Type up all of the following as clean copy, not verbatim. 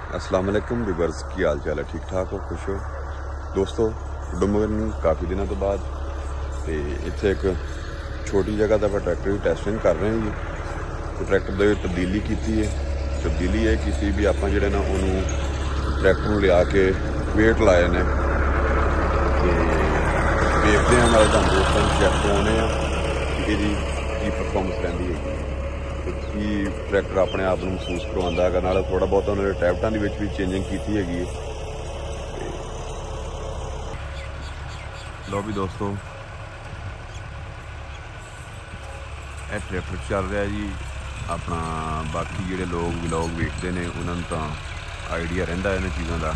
अस्सलाम वालेकुम व्यूअर्स, की हाल चाल है? ठीक ठाक हो, खुश हो दोस्तों? डुमगन काफ़ी दिनों तो बाद तो इत्थे एक छोटी जगह तो आप ट्रैक्टर की टेस्टिंग कर रहे हैं जी। तो ट्रैक्टर की तब्दीली की है। तब्दीली यह की भी आप जोड़े ना उन्होंने ट्रैक्टर में लिया के वेट लाए ने देखते हैं हमारे तुम दोस्तों चैक करवाने कि की परफॉर्मेंस रही है कि ट्रैक्टर अपने आप को महसूस करवाता है। नाले थोड़ा बहुत उन्होंने टैबटां भी चेंजिंग की हैगी। लो भी दोस्तों, यह ट्रैक्टर चल रहा है जी अपना। बाकी जोड़े लोग व्लॉग वेखते हैं उन्होंने तो आइडिया रहिंदा इन्हां चीज़ों का।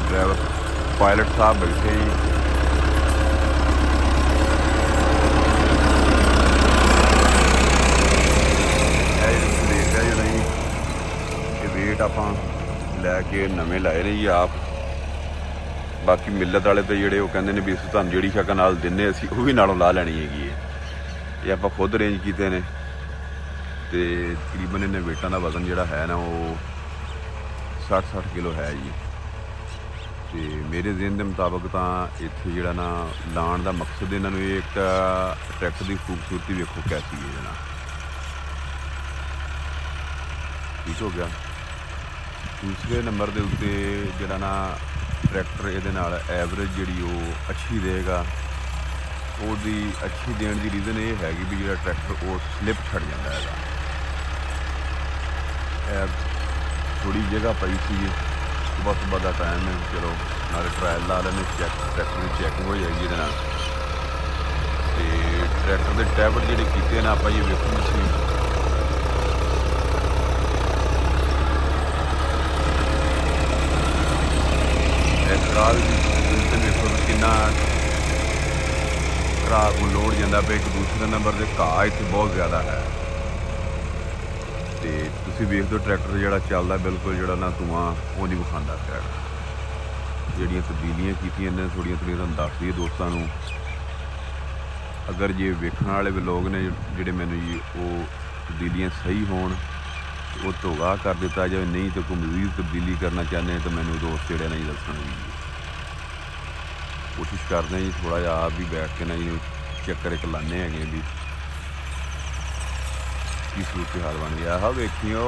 ड्राइवर पायलट साहब बैठे ही देख रहे जो नहीं वेट आप लैके नवे लाए ने जी आप। बाकी मिलत वाले तो जोड़े कहते हैं भी अस तुम जी शक नाल दिने असी वो भी नालों ला लैनी हैगी। ये आप खुद अरेंज किए ने तो तकरीबन इन्हें वेटा का वजन जोड़ा है ना वो 60-60 किलो है जी। तो मेरे ज़हन के मुताबिक तो इत्थे जिहड़ा ना लाण का मकसद इन्होंने एक ट्रैक्टर की खूबसूरती वेखो कैसी है ना। ठीक हो गया। दूसरे नंबर के उत्ते जिहड़ा ना ट्रैक्टर इहदे नाल एवरेज जिहड़ी वो अच्छी देगा। उसकी अच्छी देने की रीज़न ये है कि भी जिहड़ा ट्रैक्टर वो स्लिप छड़ जाता है। थोड़ी जगह पई सी सुबह का टाइम है, चलो नाले ट्रायल ला लेने चैक ट्रैक्टर की चैकिंग हो जाएगी। ये ट्रैक्टर के टैबट जोड़े किए ना आप ये वेखो मशीन वेखो कि घरा को लोड जाता पे। एक दूसरे नंबर से घाह इतने बहुत ज़्यादा है। तो तुम वेखते हो ट्रैक्टर जोड़ा चलता बिल्कुल जोड़ा ना धुआं वो नहीं विखाता पिया। जोड़ियाँ तब्दीलियाँ कीतियां ने थोड़िया तुहानूं दस दईए दोस्तों। अगर जे वेखण वाले भी लोग ने जोड़े मैनूं जी वो तब्दीलियाँ सही होण वो तो आगाह कर दिता जाए, नहीं तो कोई मज़ीद तब्दीली करना चाहते हैं तो मैनूं दोस्त जोड़े नहीं दसन जी। कोशिश करते हैं जी थोड़ा जिहा आप भी बैठ के ना जी चक्कर एक लाने हैं भी की सूरत हाल बन गया। हाँ वेखियो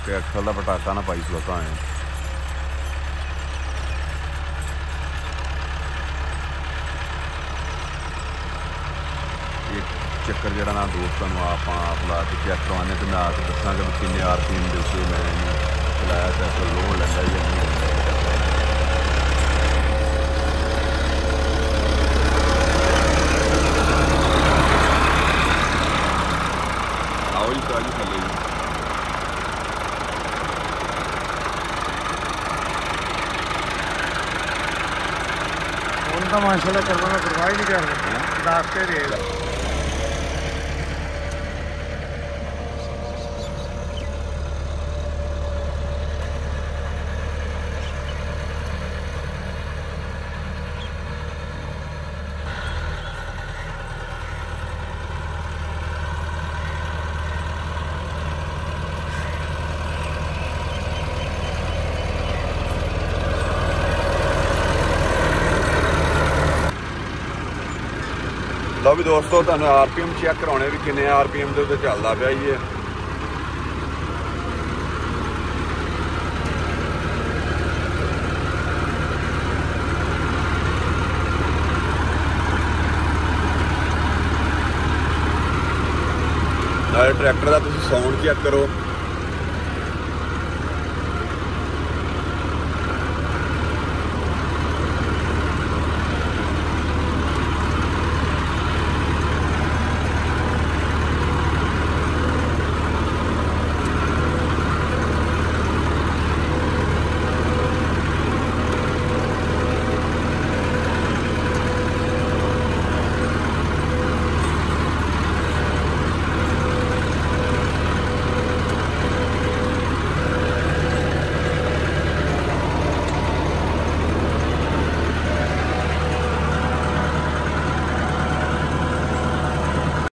कि एक्सल का पटाका ना पाई सुता है। एक चक्कर जरा ना दोस्तों आप ला के चैक करवाने तो मैं आके दसा कि किन्ने RPM के उत्ते मैं चलाया तो लोड लैंदा या नहीं। आओ जी थले जी उनका माशाल्लाह करवाना परवाह नहीं कर रहे दाखते रहेगा। लो भी दोस्तों, तुहानूं RPM चैक कराने भी किन्ने RPM के उत्ते चलता पिया जी। नाले ट्रैक्टर का तुसीं साउंड चैक करो।